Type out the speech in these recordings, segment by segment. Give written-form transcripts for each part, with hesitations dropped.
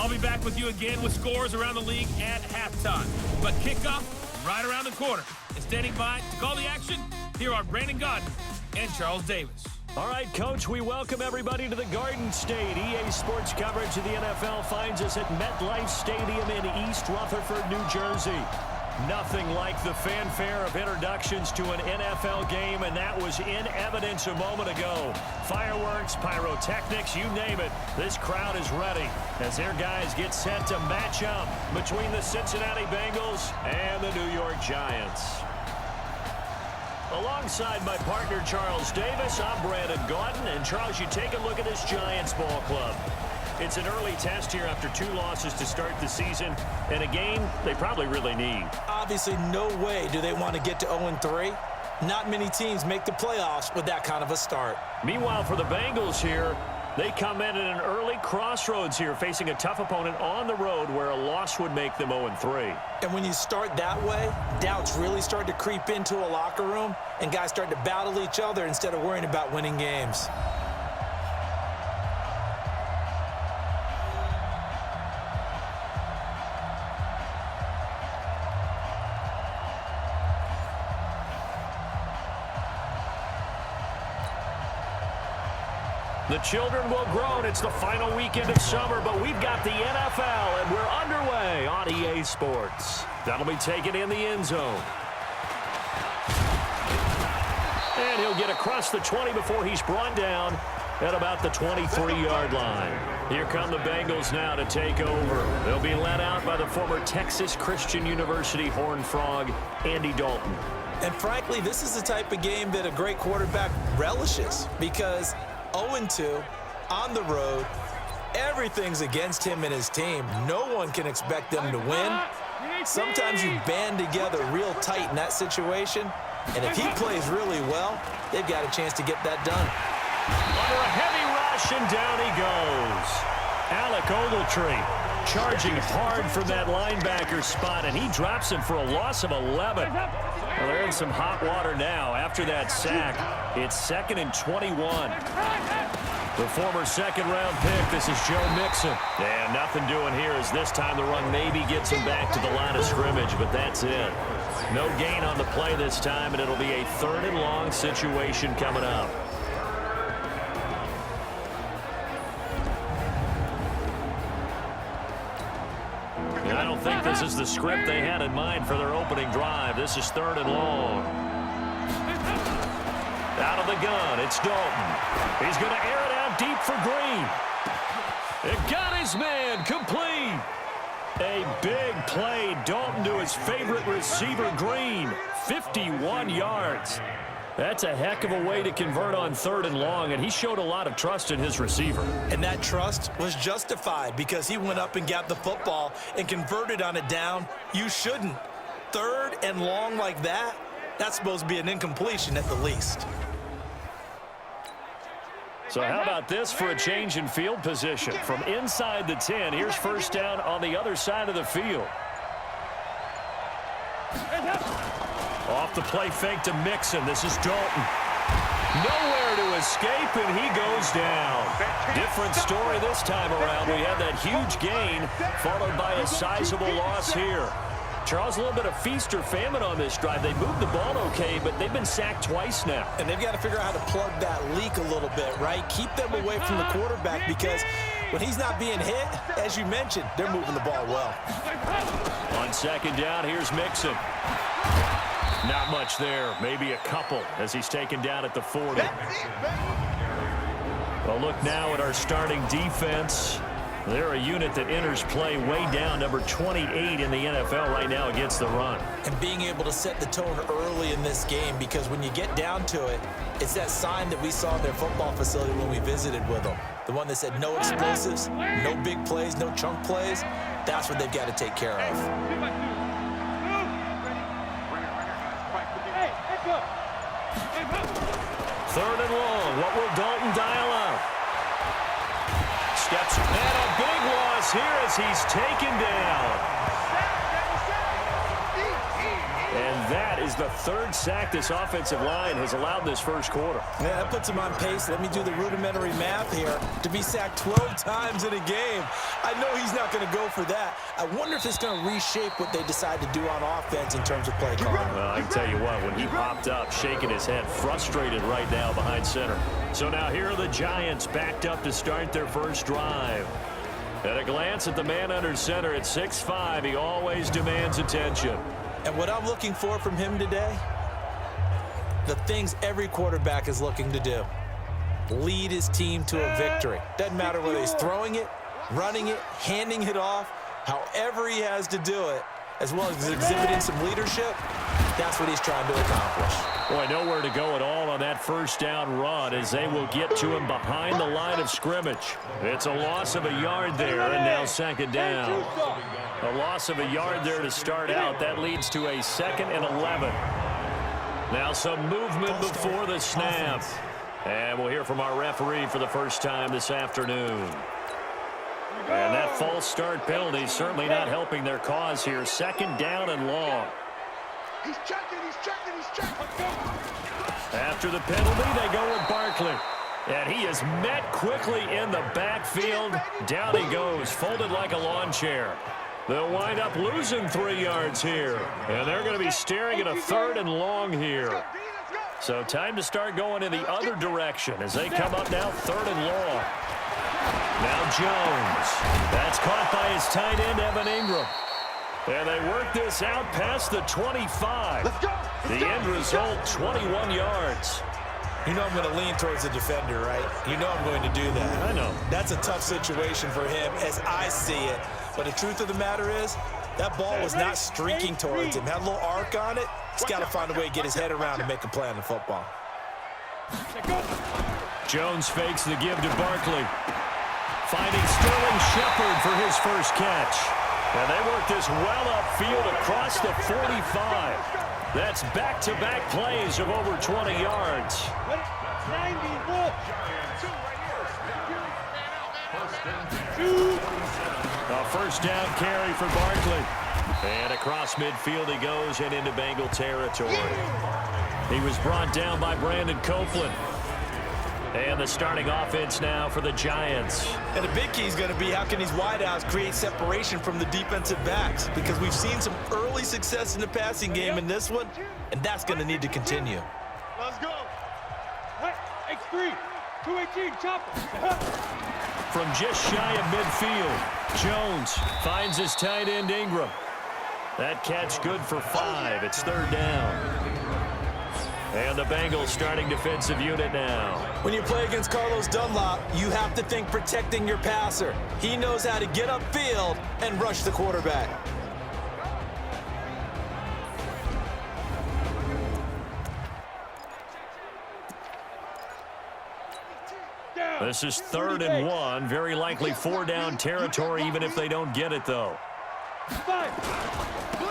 I'll be back with you again with scores around the league at halftime. But kickoff right around the corner. And standing by to call the action, here are Brandon Godden and Charles Davis. All right, Coach, we welcome everybody to the Garden State. EA Sports coverage of the NFL finds us at MetLife Stadium in East Rutherford, New Jersey. Nothing like the fanfare of introductions to an NFL game, and that was in evidence a moment ago. Fireworks, pyrotechnics, you name it. This crowd is ready as their guys get set to match up between the Cincinnati Bengals and the New York Giants. Alongside my partner, Charles Davis, I'm Brandon Godden. And, Charles, you take a look at this Giants ball club. It's an early test here after 2 losses to start the season, and a game they probably really need. Obviously, no way do they want to get to 0-3. Not many teams make the playoffs with that kind of a start. Meanwhile, for the Bengals here, they come in at an early crossroads here, facing a tough opponent on the road where a loss would make them 0-3. And when you start that way, doubts really start to creep into a locker room, and guys start to battle each other instead of worrying about winning games. The children will groan. It's the final weekend of summer, but we've got the NFL, and we're underway on EA Sports. That'll be taken in the end zone. And he'll get across the 20 before he's brought down at about the 23-yard line. Here come the Bengals now to take over. They'll be led out by the former Texas Christian University Horned Frog, Andy Dalton. And frankly, this is the type of game that a great quarterback relishes, because 0-2 on the road, everything's against him and his team. No one can expect them to win. Sometimes you band together real tight in that situation, and if he plays really well, they've got a chance to get that done. Under a heavy rush, and down he goes. Alec Ogletree charging hard from that linebacker spot, and he drops him for a loss of 11. Well, they're in some hot water now after that sack. It's 2nd and 21. The former second-round pick, this is Joe Mixon. And nothing doing here as this time the run maybe gets him back to the line of scrimmage, but that's it. No gain on the play this time, and it'll be a 3rd and long situation coming up. I don't think this is the script they had in mind for their opening drive. This is 3rd and long. Out of the gun, it's Dalton. He's going to air it out deep for Green. It got his man complete. A big play. Dalton to his favorite receiver, Green. 51 yards. That's a heck of a way to convert on 3rd and long, and he showed a lot of trust in his receiver. And that trust was justified because he went up and got the football and converted on a down. You shouldn't. 3rd and long like that, that's supposed to be an incompletion at the least. So how about this for a change in field position? From inside the 10, here's 1st down on the other side of the field. Off the play fake to Mixon. This is Dalton. Nowhere to escape, and he goes down. Different story this time around. We had that huge gain followed by a sizable loss here. Charles, a little bit of feast or famine on this drive. They moved the ball okay, but they've been sacked twice now. And they've got to figure out how to plug that leak a little bit, right? Keep them away from the quarterback, because when he's not being hit, as you mentioned, they're moving the ball well. On 2nd down, here's Mixon. Not much there, maybe a couple as he's taken down at the 40. Well, look now at our starting defense. They're a unit that enters play way down, number 28 in the NFL right now against the run. And being able to set the tone early in this game, because when you get down to it, it's that sign that we saw in their football facility when we visited with them. The one that said no explosives, no big plays, no chunk plays. That's what they've got to take care of. 3rd and long. What will Dalton dial up? Steps, and a big loss here as he's taken down. And that is is the third sack this offensive line has allowed this first quarter. Yeah, that puts him on pace. Let me do the rudimentary math here. To be sacked 12 times in a game, I know he's not going to go for that. I wonder if it's going to reshape what they decide to do on offense in terms of play calling. Well, I can tell you what, when he popped up, shaking his head, frustrated right now behind center. So now here are the Giants backed up to start their first drive. At a glance at the man under center at 6'5", he always demands attention. And what I'm looking for from him today, the things every quarterback is looking to do. Lead his team to a victory. Doesn't matter whether he's throwing it, running it, handing it off, however he has to do it, as well as exhibiting some leadership, that's what he's trying to accomplish. Boy, nowhere to go at all on that first down run as they will get to him behind the line of scrimmage. It's a loss of a yard there, and now second down. A loss of a yard there to start out. That leads to a 2nd and 11. Now some movement before the snap. And we'll hear from our referee for the first time this afternoon. And that false start penalty certainly not helping their cause here. 2nd down and long. He's checking, he's checking, he's checking. After the penalty, they go with Barkley. And he is met quickly in the backfield. Down he goes, folded like a lawn chair. They'll wind up losing 3 yards here. And they're going to be staring at a 3rd and long here. So time to start going in the other direction as they come up now 3rd and long. Now Jones. That's caught by his tight end, Evan Ingram. And they work this out past the 25. The end result, 21 yards. You know I'm going to lean towards the defender, right? You know I'm going to do that. I know. That's a tough situation for him as I see it. But the truth of the matter is, that ball was not streaking towards him. Had a little arc on it. He's got to find a way to get his head around and make a play on the football. Jones fakes the give to Barkley. Finding Sterling Shepard for his first catch. And they work this well upfield across the 45. That's back-to-back plays of over 20 yards. A first down carry for Barkley. And across midfield he goes and into Bengal territory. He was brought down by Brandon Copeland. And the starting offense now for the Giants. And the big key is going to be how can these wideouts create separation from the defensive backs? Because we've seen some early success in the passing game in this one, and that's going to need to continue. Let's go. X3, 218, chopper. From just shy of midfield, Jones finds his tight end Ingram. That catch good for 5. It's 3rd down. And the Bengals starting defensive unit now. When you play against Carlos Dunlop, you have to think protecting your passer. He knows how to get upfield and rush the quarterback. This is 3rd and 1. Very likely 4-down territory, even if they don't get it, though.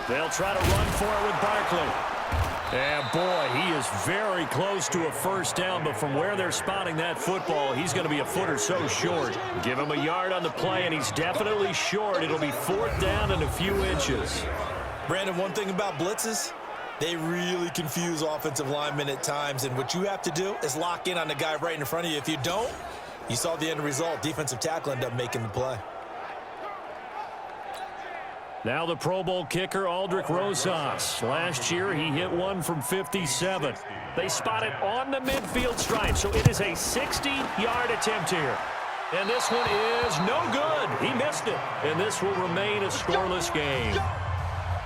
They'll try to run for it with Barkley. And, boy, he is very close to a first down, but from where they're spotting that football, he's going to be a foot or so short. Give him a yard on the play, and he's definitely short. It'll be 4th down and a few inches. Brandon, one thing about blitzes, they really confuse offensive linemen at times, and what you have to do is lock in on the guy right in front of you. If you don't, you saw the end result. Defensive tackle ended up making the play. Now the Pro Bowl kicker, Aldrick Rosas. Last year, he hit one from 57. They spot it on the midfield stripe, so it is a 60-yard attempt here. And this one is no good. He missed it. And this will remain a scoreless game.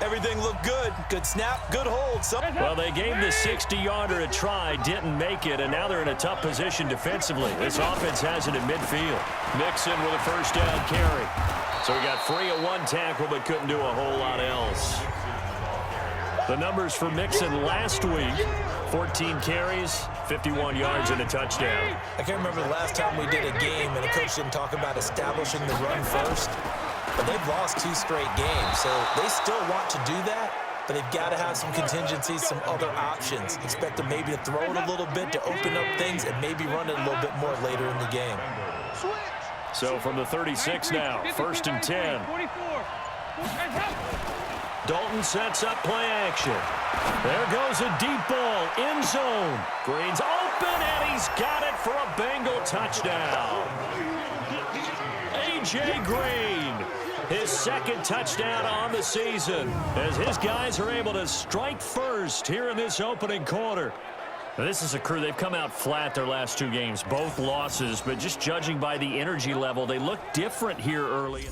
Everything looked good. Good snap, good hold. Well, they gave the 60-yarder a try, didn't make it, and now they're in a tough position defensively. This offense has it in midfield. Mixon with a first down carry. So he got free of one tackle but couldn't do a whole lot else. The numbers for Mixon last week, 14 carries, 51 yards and a touchdown. I can't remember the last time we did a game and a coach didn't talk about establishing the run first. But they've lost 2 straight games, so they still want to do that, but they've got to have some contingencies, some other options. Expect them maybe to throw it a little bit to open up things and maybe run it a little bit more later in the game. So from the 36 now, 1st and 10. Dalton sets up play action. There goes a deep ball, end zone. Green's open, and he's got it for a Bengal touchdown. A.J. Green, his second touchdown on the season, as his guys are able to strike first here in this opening quarter. Now, this is a crew, they've come out flat their last two games, both losses, but just judging by the energy level, they look different here early.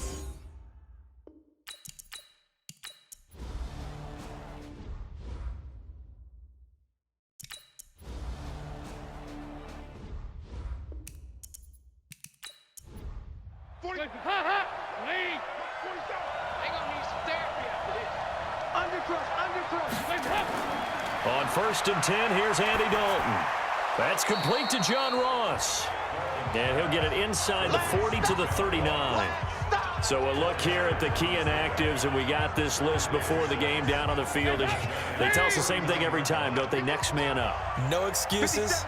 On 1st and 10, here's Andy Dalton. That's complete to John Ross. And he'll get it inside the 40 to the 39. So a look here at the key inactives, and we got this list before the game down on the field. They tell us the same thing every time, don't they? Next man up. No excuses.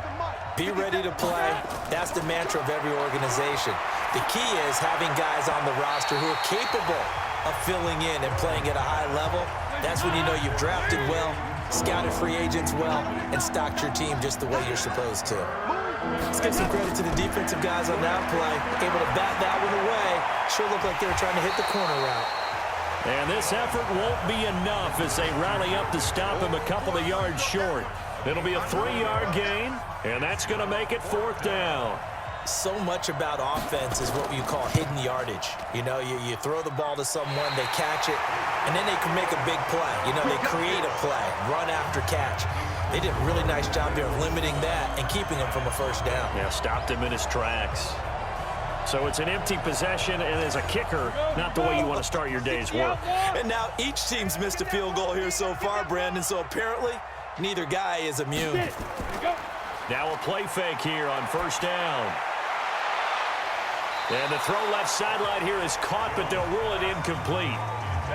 Be ready to play. That's the mantra of every organization. The key is having guys on the roster who are capable of filling in and playing at a high level. That's when you know you've drafted well, scouted free agents well, and stocked your team just the way you're supposed to. Let's give some credit to the defensive guys on that play. Able to bat that one away. Sure looked like they were trying to hit the corner route. And this effort won't be enough as they rally up to stop him a couple of yards short. It'll be a 3-yard gain, and that's going to make it 4th down. So much about offense is what you call hidden yardage. You know, you throw the ball to someone, they catch it, and then they can make a big play. You know, they create a play, run after catch. They did a really nice job there of limiting that and keeping him from a 1st down. Yeah, stopped him in his tracks. So it's an empty possession, and as a kicker, not the way you want to start your day's work. And now each team's missed a field goal here so far, Brandon, so apparently neither guy is immune. Now a play fake here on 1st down. And the throw left sideline here is caught, but they'll rule it incomplete.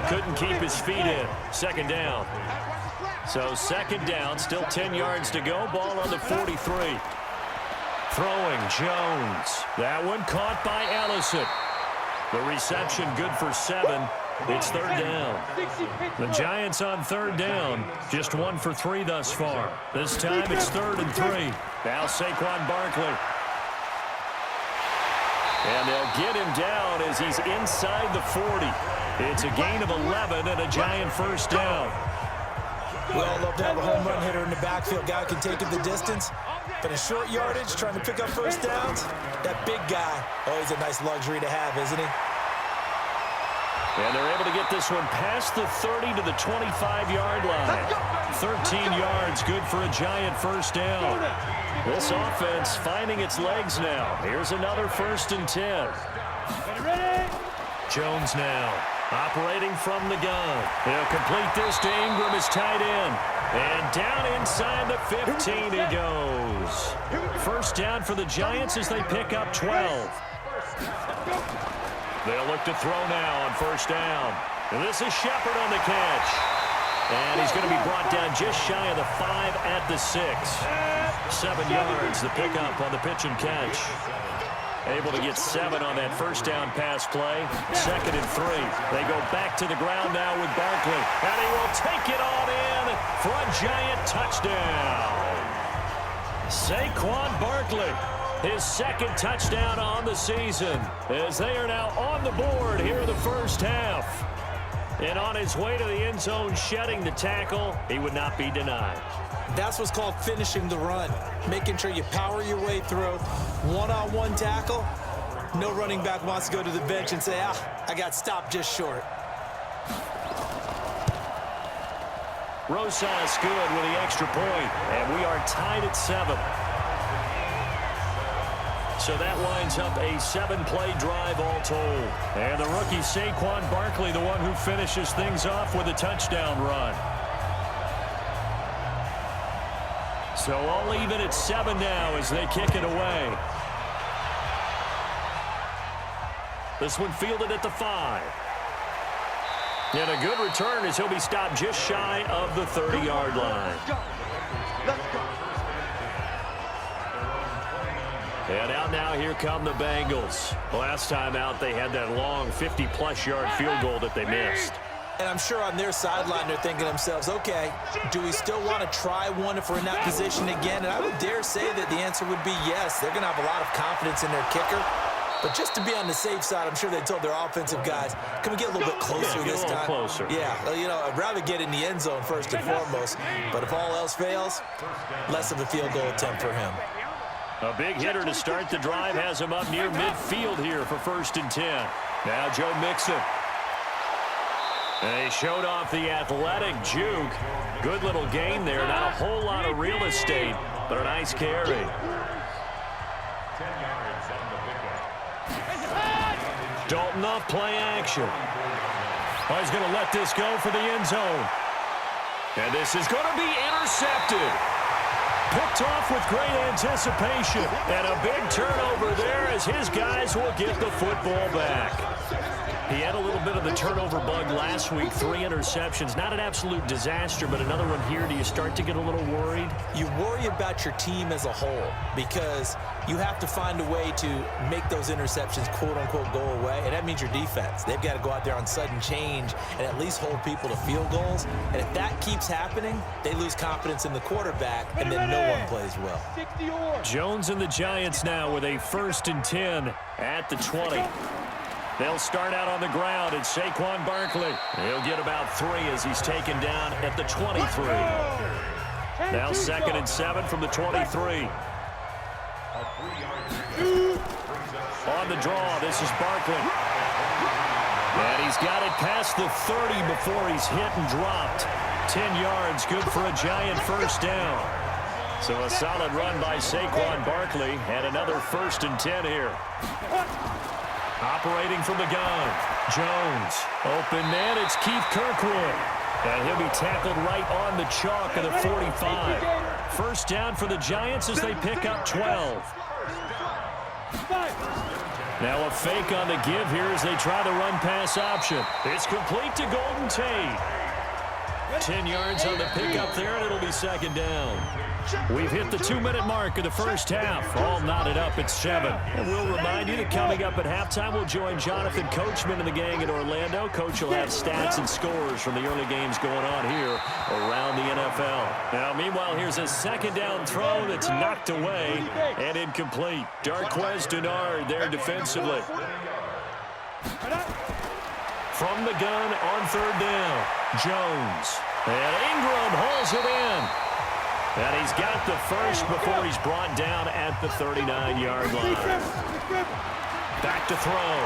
Couldn't keep his feet in. 2nd down. So 2nd down, still 10 yards to go. Ball on the 43. Throwing Jones. That one caught by Ellison. The reception good for 7. It's 3rd down. The Giants on 3rd down. Just 1 for 3 thus far. This time it's 3rd and 3. Now Saquon Barkley. And they'll get him down as he's inside the 40. It's a gain of 11 and a Giant 1st down. We all love to have a home run hitter in the backfield. Guy who can take it the distance. But in short yardage, trying to pick up 1st downs, that big guy, always a nice luxury to have, isn't he? And they're able to get this one past the 30 to the 25-yard line. 13 yards, good for a Giant 1st down. This offense finding its legs now. Here's another 1st and 10. Jones now operating from the gun. He'll complete this to Ingram, his tight end. And down inside the 15 he goes. 1st down for the Giants as they pick up 12. They'll look to throw now on 1st down. And this is Shepard on the catch. And he's going to be brought down just shy of the 5 at the 6. 7 yards, the pickup on the pitch and catch. Able to get 7 on that 1st down pass play. 2nd and 3. They go back to the ground now with Barkley. And he will take it on in for a Giant touchdown. Saquon Barkley, his 2nd touchdown on the season, as they are now on the board here in the 1st half. And on his way to the end zone, shedding the tackle, he would not be denied. That's what's called finishing the run, making sure you power your way through. One-on-one tackle, no running back wants to go to the bench and say, I got stopped just short. Rosas good with the extra point, and we are tied at 7. So that winds up a 7-play drive all told. And the rookie Saquon Barkley, the one who finishes things off with a touchdown run. So all even at 7 now as they kick it away. This one fielded at the 5. And a good return as he'll be stopped just shy of the 30-yard line. And out now, here come the Bengals. Last time out, they had that long 50-plus yard field goal that they missed. And I'm sure on their sideline they're thinking to themselves, okay, do we still want to try one if we're in that position again? And I would dare say that the answer would be yes. They're going to have a lot of confidence in their kicker. But just to be on the safe side, I'm sure they told their offensive guys, can we get a little bit closer this time? Closer. Yeah, you know, I'd rather get in the end zone first and foremost. But if all else fails, less of a field goal attempt for him. A big hitter to start the drive has him up near midfield here for 1st and 10. Now Joe Mixon. They showed off the athletic juke. Good little gain there. Not a whole lot of real estate, but a nice carry. Dalton off play action. Oh, he's going to let this go for the end zone. And this is going to be intercepted. Picked off with great anticipation. And a big turnover there as his guys will get the football back. He had a little bit of the turnover bug last week, 3 interceptions. Not an absolute disaster, but another one here. Do you start to get a little worried? You worry about your team as a whole because you have to find a way to make those interceptions, quote-unquote, go away, and that means your defense. They've got to go out there on sudden change and at least hold people to field goals. And if that keeps happening, they lose confidence in the quarterback, and then no one plays well. Jones and the Giants now with a 1st and 10 at the 20. They'll start out on the ground, and Saquon Barkley. He'll get about 3 as he's taken down at the 23. Now 2nd and 7 from the 23. On the draw, this is Barkley. And he's got it past the 30 before he's hit and dropped. 10 yards, good for a Giant 1st down. So a solid run by Saquon Barkley, and another 1st and 10 here. Operating from the gun, Jones. Open man, it's Keith Kirkwood. And he'll be tackled right on the chalk of the 45. 1st down for the Giants as they pick up 12. Now a fake on the give here as they try the run-pass option. It's complete to Golden Tate. 10 yards on the pickup there, and it'll be 2nd down. We've hit the 2-minute mark of the 1st half. All knotted up at 7. And we'll remind you that coming up at halftime, we'll join Jonathan Coachman and the gang in Orlando. Coach will have stats and scores from the early games going on here around the NFL. Now, meanwhile, here's a 2nd down throw that's knocked away and incomplete. Darquez Denard there defensively. From the gun on 3rd down, Jones. And Ingram hauls it in. And he's got the 1st before he's brought down at the 39-yard line. Back to throw.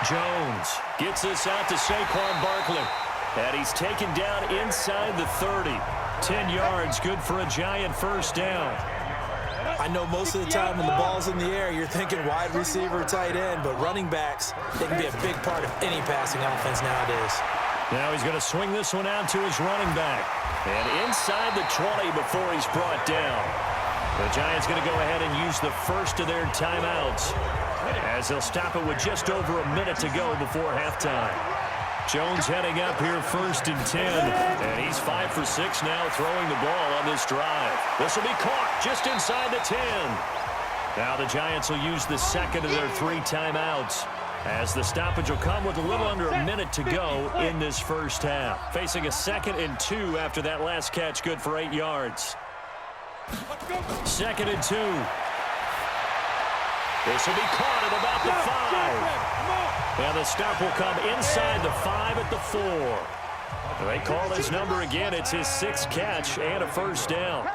Jones gets this out to Saquon Barkley. And he's taken down inside the 30. 10 yards, good for a Giant 1st down. I know most of the time when the ball's in the air, you're thinking wide receiver, tight end, but running backs, they can be a big part of any passing offense nowadays. Now he's going to swing this one out to his running back. And inside the 20 before he's brought down. The Giants going to go ahead and use the 1st of their timeouts as they'll stop it with just over a minute to go before halftime. Jones heading up here 1st and 10. And he's 5 for 6 now throwing the ball on this drive. This will be caught just inside the 10. Now the Giants will use the 2nd of their 3 timeouts as the stoppage will come with a little under a minute to go in this 1st half. Facing a 2nd and 2 after that last catch, good for 8 yards. 2nd and 2. This will be caught at about the 5. And the stop will come inside the 5 at the 4. They call his number again. It's his 6th catch and a 1st down.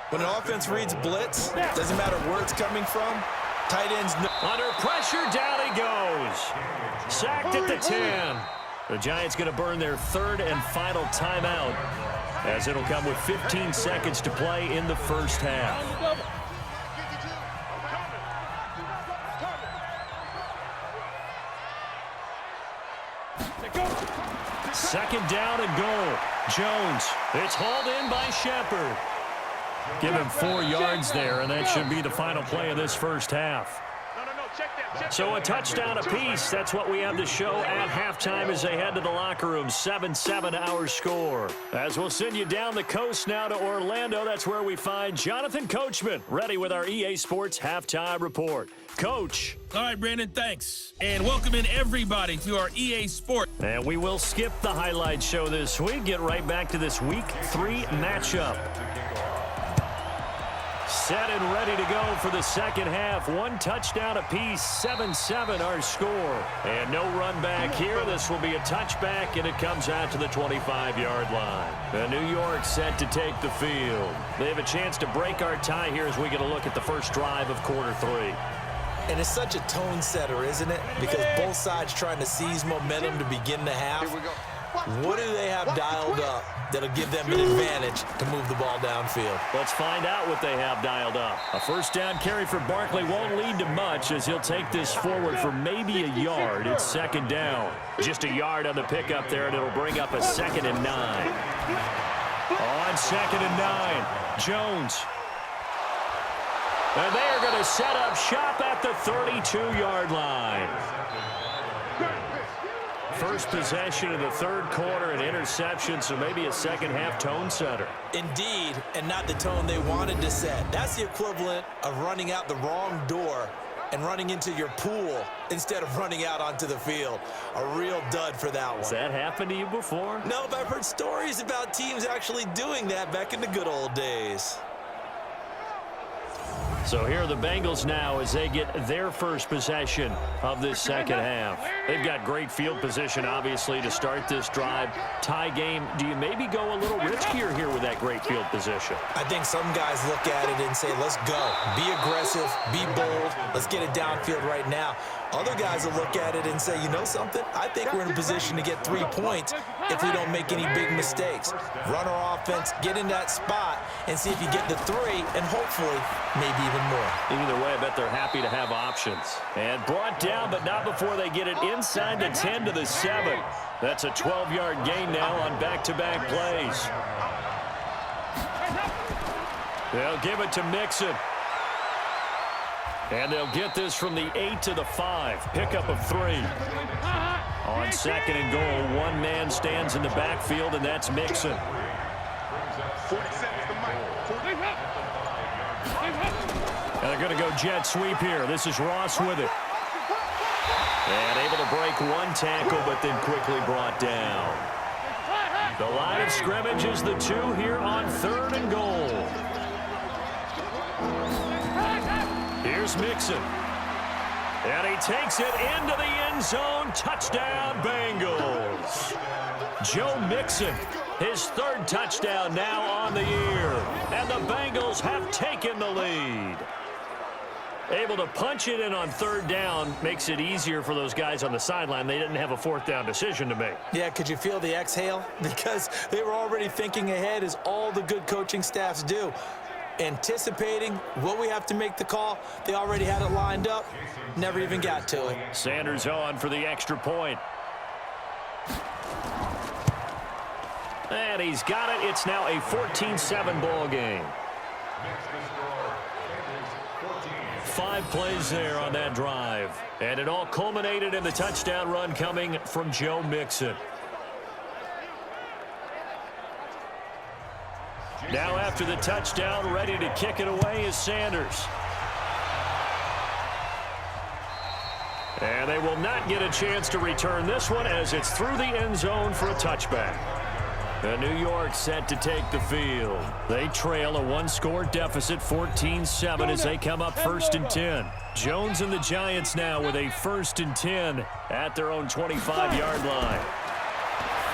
When an offense reads blitz, doesn't matter where it's coming from, tight ends. Under pressure, down he goes. Sacked at the 10. The Giants going to burn their 3rd and final timeout as it'll come with 15 seconds to play in the 1st half. Second down and goal. Jones. It's hauled in by Shepard. Give him 4 yards there, and that should be the final play of this 1st half. No, check So a touchdown apiece. That's what we have to show at halftime as they head to the locker room. 7-7 our score. As we'll send you down the coast now to Orlando. That's where we find Jonathan Coachman ready with our EA Sports halftime report. Coach. All right, Brandon, thanks. And welcome in everybody to our EA Sport. And we will skip the highlight show this week. Get right back to this Week 3 matchup. Set and ready to go for the second half. One touchdown apiece, 7-7 our score. And no run back here. This will be a touchback, and it comes out to the 25-yard line. The New York set to take the field. They have a chance to break our tie here as we get a look at the first drive of quarter 3. And it's such a tone setter, isn't it? Because both sides trying to seize momentum to begin the half. What do they have dialed up that'll give them an advantage to move the ball downfield? Let's find out what they have dialed up. A first down carry for Barkley won't lead to much as he'll take this forward for maybe a yard. It's second down. Just a yard on the pickup there, and it'll bring up a 2nd and 9. On 2nd and 9, Jones. And they are going to set up shop at the 32-yard line. First possession of the third quarter, an interception, so maybe a second-half tone setter. Indeed, and not the tone they wanted to set. That's the equivalent of running out the wrong door and running into your pool instead of running out onto the field. A real dud for that one. Has that happened to you before? No, but I've heard stories about teams actually doing that back in the good old days. So here are the Bengals now as they get their first possession of this second half. They've got great field position, obviously, to start this drive. Tie game, do you maybe go a little riskier here with that great field position? I think some guys look at it and say, let's go. Be aggressive, be bold. Let's get it downfield right now. Other guys will look at it and say, you know something? I think we're in a position to get 3 points if we don't make any big mistakes. Run our offense, get in that spot, and see if you get the 3, and hopefully maybe even more. Either way, I bet they're happy to have options. And brought down, but not before they get it inside the 10 to the 7. That's a 12-yard gain now on back-to-back plays. They'll give it to Mixon. And they'll get this from the 8 to the 5. Pickup of 3. On 2nd and goal, one man stands in the backfield, and that's Mixon. And they're going to go jet sweep here. This is Ross with it. And able to break one tackle, but then quickly brought down. The line of scrimmage is the 2 here on 3rd and goal. Here's Mixon. And he takes it into the end zone. Touchdown, Bengals. Joe Mixon, his 3rd touchdown now on the year. And the Bengals have taken the lead. Able to punch it in on 3rd down makes it easier for those guys on the sideline. They didn't have a 4th down decision to make. Yeah, could you feel the exhale? Because they were already thinking ahead, as all the good coaching staffs do. Anticipating what we have to make the call. They already had it lined up. Never even got to it. Sanders on for the extra point. And he's got it. It's now a 14-7 ball game. 5 plays there on that drive. And it all culminated in the touchdown run coming from Joe Mixon. Now after the touchdown, ready to kick it away is Sanders. And they will not get a chance to return this one as it's through the end zone for a touchback. The New York set to take the field. They trail a 1-score deficit, 14-7, as they come up 1st and 10. Jones and the Giants now with a 1st and 10 at their own 25-yard line.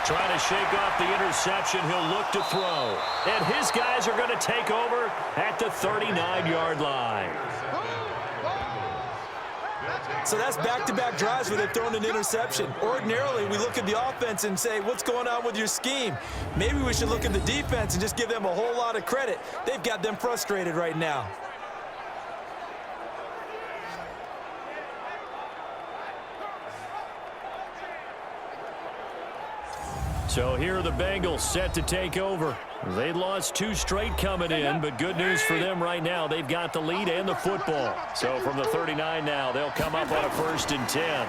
Trying to shake off the interception, he'll look to throw. And his guys are going to take over at the 39-yard line. So that's back-to-back drives where they've thrown an interception. Ordinarily, we look at the offense and say, what's going on with your scheme? Maybe we should look at the defense and just give them a whole lot of credit. They've got them frustrated right now. So here are the Bengals set to take over. They lost 2 straight coming in, but good news for them right now. They've got the lead and the football. So from the 39 now, they'll come up on a 1st and 10.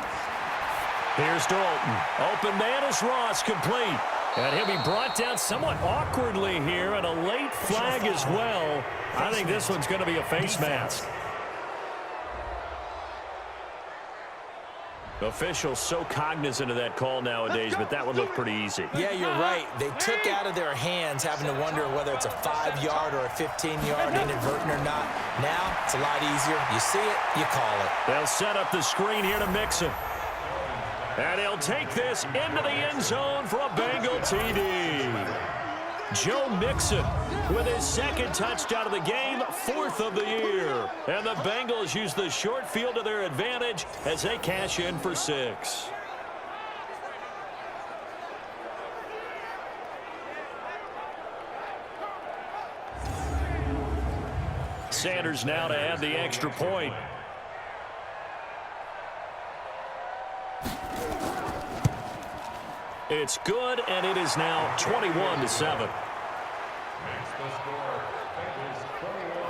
Here's Dalton. Open man is Ross, complete. And he'll be brought down somewhat awkwardly here, and a late flag as well. I think this one's going to be a face mask. Officials so cognizant of that call nowadays, but that would look pretty easy. Yeah, you're right. They took out of their hands having to wonder whether it's a 5-yard or a 15-yard inadvertent or not. Now, it's a lot easier. You see it, you call it. They'll set up the screen here to Mixon. And he'll take this into the end zone for a Bengal TD. Joe Mixon with his 2nd touchdown of the game, 4th of the year. And the Bengals use the short field to their advantage as they cash in for 6. Sanders now to add the extra point. It's good, and it is now 21-7.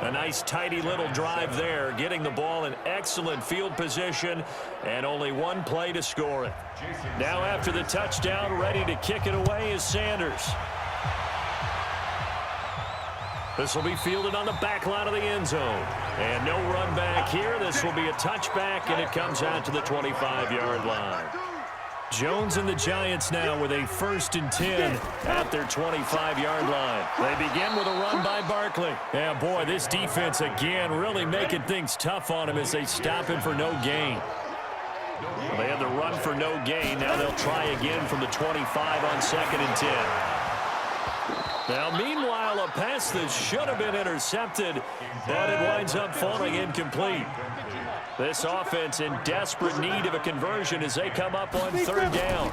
A nice, tidy little drive there, getting the ball in excellent field position, and only 1 play to score it. Now after the touchdown, ready to kick it away is Sanders. This will be fielded on the back line of the end zone. And no run back here. This will be a touchback, and it comes out to the 25-yard line. Jones and the Giants now with a 1st and 10 at their 25-yard line. They begin with a run by Barkley. Yeah, boy, this defense again really making things tough on him as they stop him for no gain. Well, they had the run for no gain. Now they'll try again from the 25 on 2nd and 10. Now, meanwhile, a pass that should have been intercepted, but it winds up falling incomplete. This offense in desperate need of a conversion as they come up on 3rd down.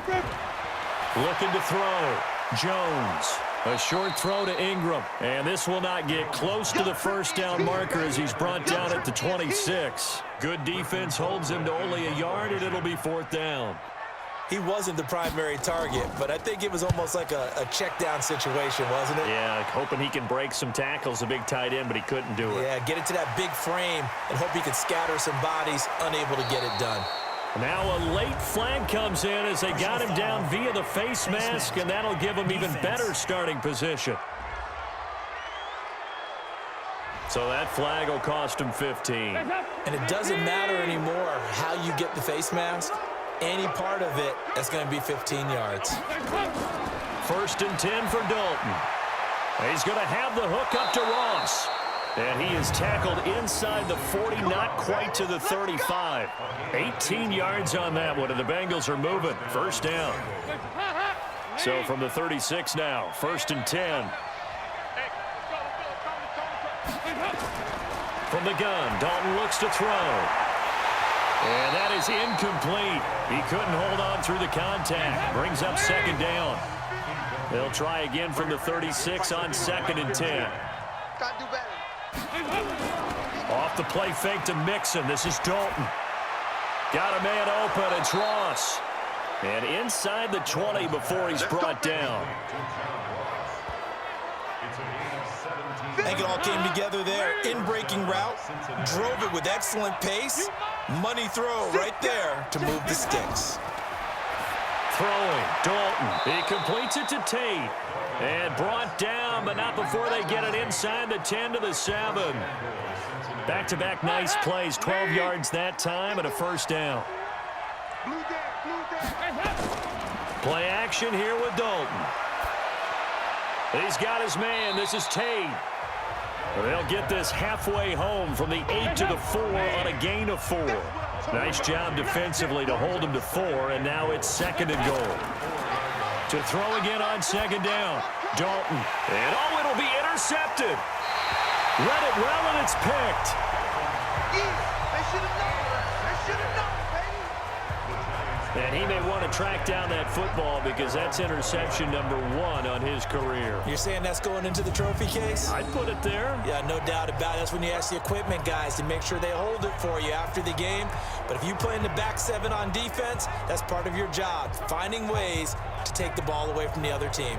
Looking to throw. Jones. A short throw to Ingram. And this will not get close to the 1st down marker as he's brought down at the 26. Good defense holds him to only a yard, and it'll be 4th down. He wasn't the primary target, but I think it was almost like a check down situation, wasn't it? Yeah, hoping he can break some tackles, a big tight end, but he couldn't do it. Yeah, get it to that big frame and hope he could scatter some bodies, unable to get it done. Now a late flag comes in as they got him down via the face mask, and that'll give him even better starting position. So that flag will cost him 15. And it doesn't matter anymore how you get the face mask. Any part of it, that's going to be 15 yards. 1st and 10 for Dalton. He's going to have the hook up to Ross. And he is tackled inside the 40, not quite to the 35. 18 yards on that one, and the Bengals are moving. 1st down. So from the 36 now, 1st and 10. From the gun, Dalton looks to throw. And that is incomplete. He couldn't hold on through the contact. Brings up 2nd down. They'll try again from the 36 on 2nd and 10. Gotta do better. Off the play fake to Mixon. This is Dalton. Got a man open. It's Ross. And inside the 20 before he's brought down. I think it all came together there. In-breaking route. Drove it with excellent pace. Money throw right there to move the sticks. Throwing. Dalton. He completes it to Tate. And brought down, but not before they get it inside the 10 to the 7. Back-to-back nice plays. 12 yards that time and a 1st down. Play action here with Dalton. He's got his man. This is Tate. They'll get this halfway home from the 8 to the 4 on a gain of 4. Nice job defensively to hold him to 4, and now it's 2nd and goal. To throw again on 2nd down. Dalton. And oh, it'll be intercepted. Read it well, and it's picked. Yeah, they should have known. They should have known, baby. And he may want to track down that football because that's interception number 1 on his career. You're saying that's going into the trophy case? I'd put it there. Yeah, no doubt about it. That's when you ask the equipment guys to make sure they hold it for you after the game. But if you play in the back 7 on defense, that's part of your job, finding ways to take the ball away from the other team.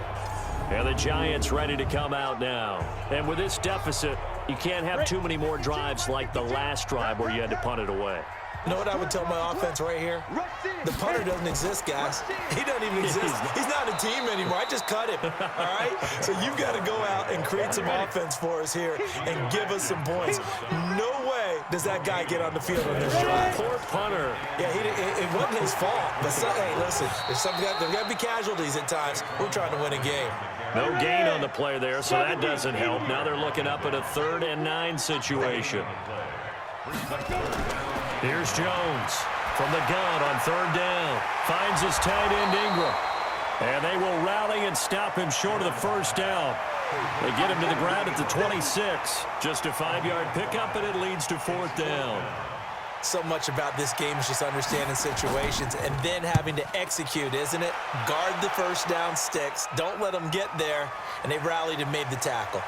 And the Giants ready to come out now. And with this deficit, you can't have too many more drives like the last drive where you had to punt it away. You know what I would tell my offense right here? The punter doesn't exist, guys. He doesn't even exist. He's not a team anymore. I just cut him, all right? So you've got to go out and create some offense for us here and give us some points. No way does that guy get on the field on this drive. Poor punter. Yeah, it wasn't his fault. But, hey, listen, there's got to be casualties at times. We're trying to win a game. No gain on the play there, so that doesn't help. Now they're looking up at a 3rd and 9 situation. Here's Jones from the gun on 3rd down. Finds his tight end Ingram. And they will rally and stop him short of the 1st down. They get him to the ground at the 26. Just a 5-yard pickup, and it leads to 4th down. So much about this game is just understanding situations and then having to execute, isn't it? Guard the 1st down sticks. Don't let them get there. And they rallied and made the tackle.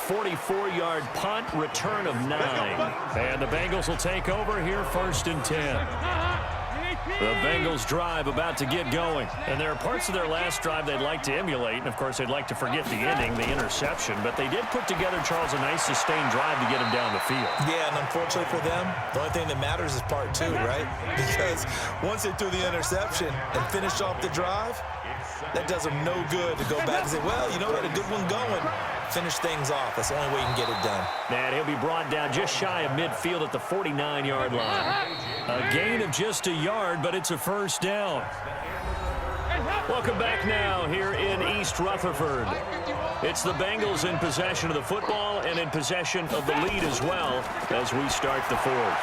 44-yard punt, return of 9. And the Bengals will take over here, 1st and 10. The Bengals drive about to get going. And there are parts of their last drive they'd like to emulate. And, of course, they'd like to forget the inning, the interception. But they did put together, Charles, a nice sustained drive to get him down the field. Yeah, and unfortunately for them, the only thing that matters is part 2, right? Because once they threw the interception and finished off the drive, that does them no good to go back and say, well, you know, we had a good one going. Finish things off. That's the only way you can get it done. And he'll be brought down just shy of midfield at the 49-yard line. A gain of just a yard, but it's a 1st down. Welcome back now here in East Rutherford. It's the Bengals in possession of the football and in possession of the lead as well as we start the 4th.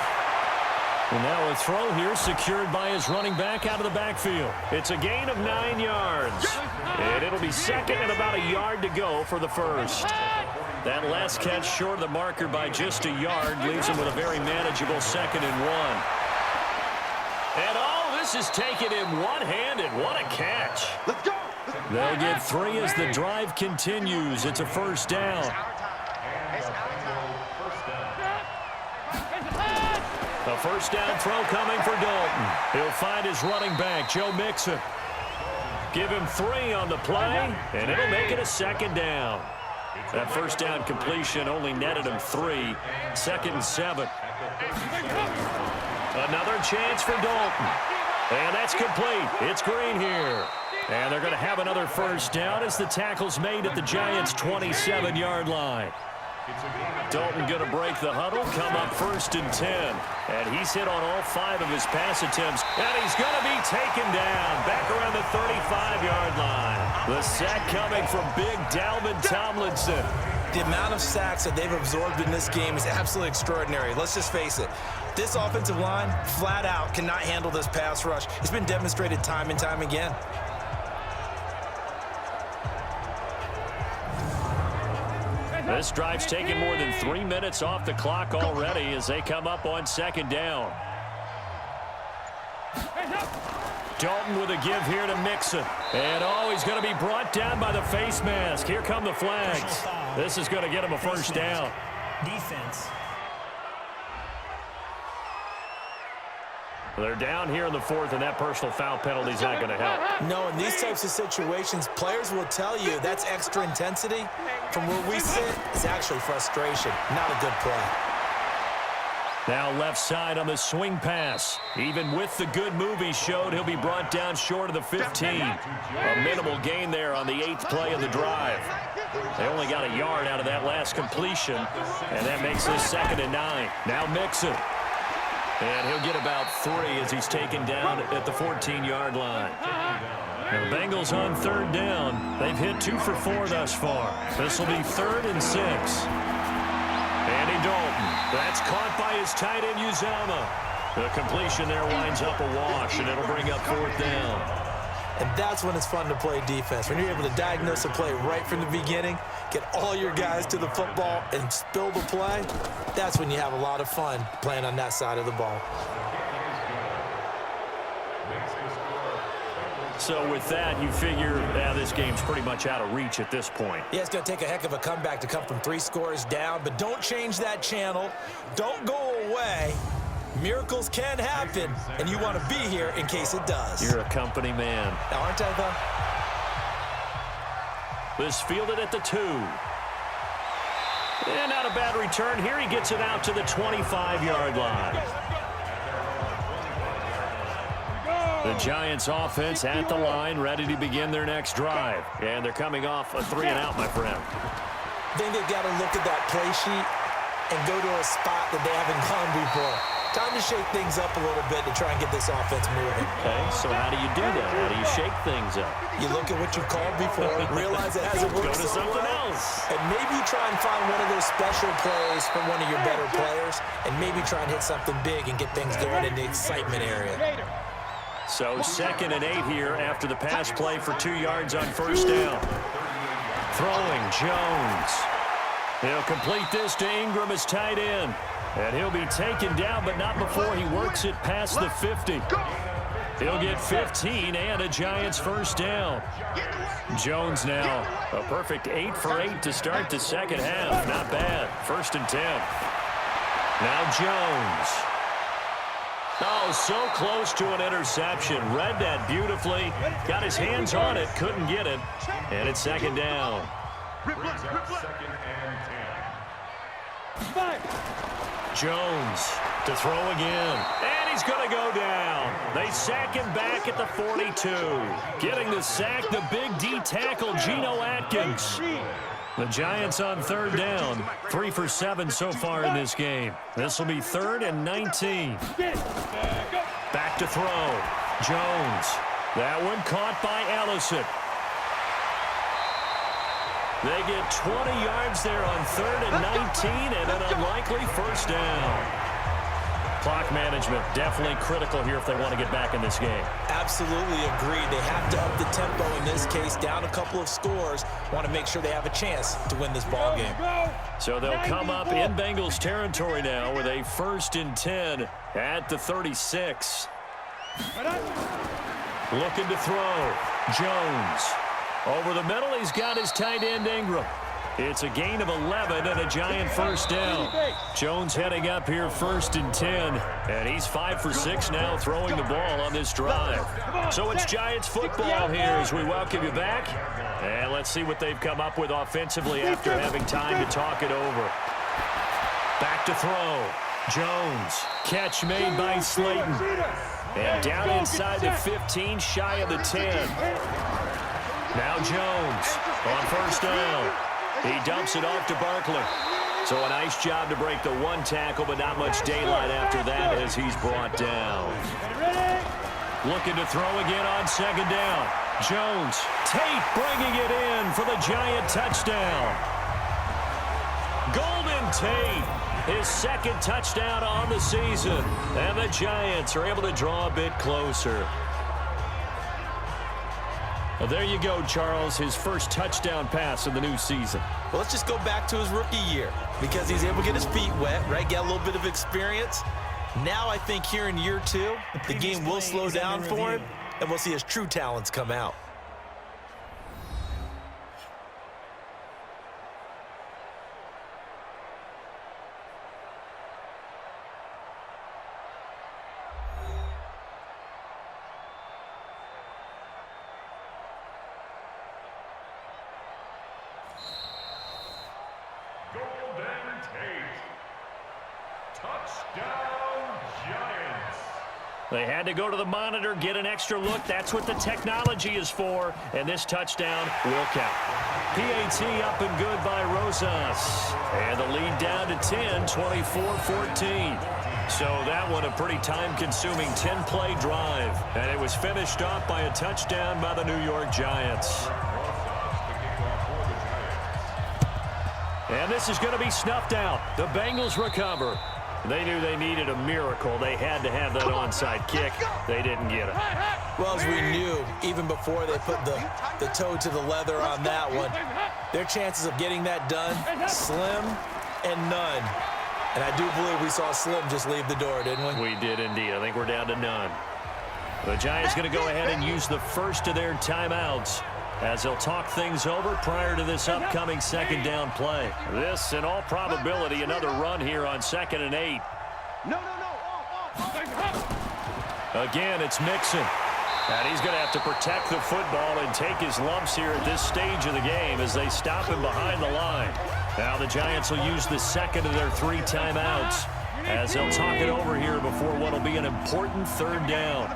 And now a throw here secured by his running back out of the backfield. It's a gain of 9 yards. And it'll be 2nd and about a yard to go for the 1st. That last catch short of the marker by just a yard leaves him with a very manageable 2nd and 1. And all this is taken in one-handed. What a catch. Let's go. They'll get 3 as the drive continues. It's a 1st down. A 1st down throw coming for Dalton. He'll find his running back, Joe Mixon. Give him 3 on the play, and it'll make it a 2nd down. That 1st down completion only netted him 3. 2nd and 7. Another chance for Dalton. And that's complete. It's Green here. And they're going to have another 1st down as the tackle's made at the Giants' 27-yard line. Dalton going to break the huddle, come up 1st and 10. And he's hit on all 5 of his pass attempts. And he's going to be taken down back around the 35-yard line. The sack coming from big Dalvin Tomlinson. The amount of sacks that they've absorbed in this game is absolutely extraordinary. Let's just face it. This offensive line, flat out, cannot handle this pass rush. It's been demonstrated time and time again. This drive's taken more than 3 minutes off the clock already as they come up on 2nd down. Dalton with a give here to Mixon. And, he's going to be brought down by the face mask. Here come the flags. This is going to get him a 1st down. Defense. They're down here in the 4th, and that personal foul penalty is not going to help. No, in these types of situations, players will tell you that's extra intensity. From where we sit, it's actually frustration, not a good play. Now left side on the swing pass. Even with the good move he showed, he'll be brought down short of the 15. A minimal gain there on the 8th play of the drive. They only got a yard out of that last completion, and that makes this 2nd and 9. Now Mixon. And he'll get about 3 as he's taken down at the 14-yard line. Now the Bengals on 3rd down. They've hit 2 for 4 thus far. This will be 3rd and 6. Andy Dalton. That's caught by his tight end, Uzama. The completion there winds up a wash, and it'll bring up 4th down. And that's when it's fun to play defense. When you're able to diagnose a play right from the beginning, get all your guys to the football, and spill the play, that's when you have a lot of fun playing on that side of the ball. So with that, you figure this game's pretty much out of reach at this point. Yeah, it's going to take a heck of a comeback to come from 3 scores down, but don't change that channel. Don't go away. Miracles can happen, and you want to be here in case it does. You're a company man. Aren't I, though? This fielded at the 2. And not a bad return. Here he gets it out to the 25-yard line. The Giants offense at the line, ready to begin their next drive. And they're coming off a 3-and-out, my friend. I think they've got to look at that play sheet and go to a spot that they haven't gone before. Time to shake things up a little bit to try and get this offense moving. Okay, so how do you do that? How do you shake things up? You look at what you've called before, realize it hasn't worked. Go to something else. And maybe try and find one of those special plays from one of your better players, and maybe try and hit something big and get things going in the excitement area. So 2nd and 8 here after the pass play for 2 yards on first down. Throwing Jones. He'll complete this to Ingram as tight end. And he'll be taken down, but not before he works it past the 50. He'll get 15 and a Giants first down. Jones now a perfect 8 for 8 to start the second half. Not bad. 1st and 10. Now Jones. Oh, so close to an interception. Read that beautifully. Got his hands on it. Couldn't get it. And it's 2nd down. Jones to throw again. And he's going to go down. They sack him back at the 42. Getting the sack, the big D tackle, Geno Atkins. The Giants on 3rd down. 3 for 7 so far in this game. This will be 3rd and 19. Back to throw. Jones. That one caught by Ellison. They get 20 yards there on 3rd and 19 and an unlikely first down. Clock management definitely critical here if they want to get back in this game. Absolutely agreed. They have to up the tempo in this case, down a couple of scores. Want to make sure they have a chance to win this ball game. So they'll come up in Bengals territory now with a 1st and 10 at the 36. Looking to throw. Jones. Over the middle, he's got his tight end Ingram. It's a gain of 11 and a Giant first down. Jones heading up here 1st and 10. And he's 5 for 6 now throwing the ball on this drive. So it's Giants football here as we welcome you back. And let's see what they've come up with offensively after having time to talk it over. Back to throw. Jones. Catch made by Slayton. And down inside the 15, shy of the 10. Now Jones on first down. He dumps it off to Barkley. So a nice job to break the 1 tackle, but not much daylight after that as he's brought down. Looking to throw again on 2nd down. Jones. Tate bringing it in for the Giant touchdown. Golden Tate, his 2nd touchdown on the season. And the Giants are able to draw a bit closer. Well, there you go, Charles, his first touchdown pass in the new season. Well, let's just go back to his rookie year because he's able to get his feet wet, right? Get a little bit of experience. Now I think here in year 2, the game will slow down for him, and we'll see his true talents come out. They had to go to the monitor, get an extra look. That's what the technology is for. And this touchdown will count. PAT up and good by Rosas. And the lead down to 10, 24-14. So that one a pretty time-consuming 10-play drive. And it was finished off by a touchdown by the New York Giants. And this is going to be snuffed out. The Bengals recover. They knew they needed a miracle. They had to have that onside kick. They didn't get it. Well, as we knew, even before they put the toe to the leather on that one, their chances of getting that done, slim and none. And I do believe we saw Slim just leave the door, didn't we? We did indeed. I think we're down to none. The Giants going to go ahead and use the first of their timeouts as they'll talk things over prior to this upcoming second down play. This, in all probability, another run here on 2nd and 8. Again, it's Mixon. And he's going to have to protect the football and take his lumps here at this stage of the game as they stop him behind the line. Now the Giants will use the second of their 3 timeouts as they'll talk it over here before what will be an important 3rd down.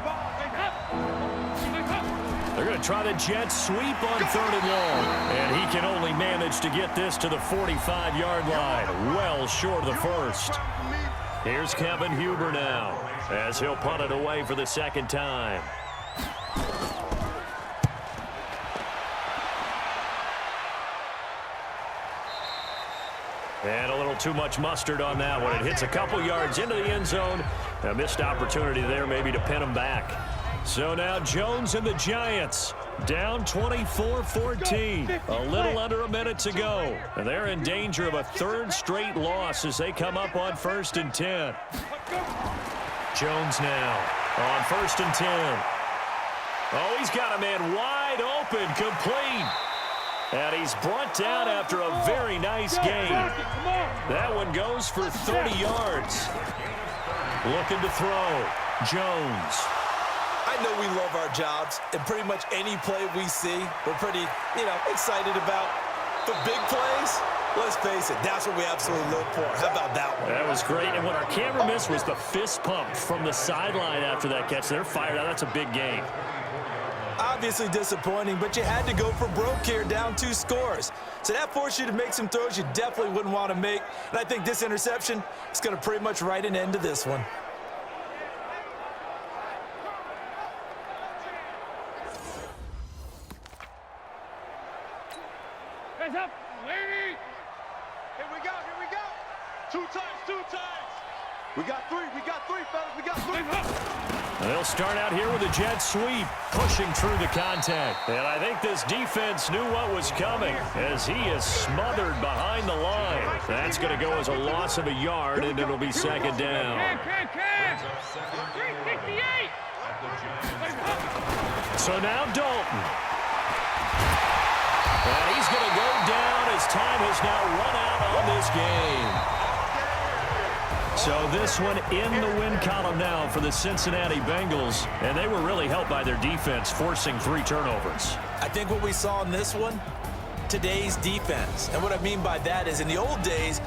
They're going to try the jet sweep on 3rd and long. And he can only manage to get this to the 45-yard line, well short of the first. Here's Kevin Huber now as he'll punt it away for the 2nd time. And a little too much mustard on that one. It hits a couple yards into the end zone. A missed opportunity there maybe to pin him back. So now Jones and the Giants down 24-14. A little under a minute to go. And they're in danger of a 3rd straight loss as they come up on 1st and 10. Jones now on 1st and 10. Oh, he's got a man wide open, complete. And he's brought down after a very nice game. That one goes for 30 yards. Looking to throw. Jones. I know we love our jobs, and pretty much any play we see, we're pretty, excited about. But big plays, let's face it, that's what we absolutely look for. How about that one? That was great. And what our camera missed was the fist pump from the sideline after that catch. They're fired out. That's a big game. Obviously disappointing, but you had to go for broke here, down 2 scores. So that forced you to make some throws you definitely wouldn't want to make. And I think this interception is going to pretty much write an end to this one. Hands up, lady. Here we go, here we go. 2 times, 2 times. We got 3, fellas, we got 3. They'll start out here with a jet sweep, pushing through the contact. And I think this defense knew what was coming as he is smothered behind the line. That's going to go as a loss of a yard, and it'll be 2nd down. 368. So now Dalton. And he's going to go down as time has now run out on this game. So this one in the win column now for the Cincinnati Bengals. And they were really helped by their defense, forcing 3 turnovers. I think what we saw in this one, today's defense. And what I mean by that is in the old days,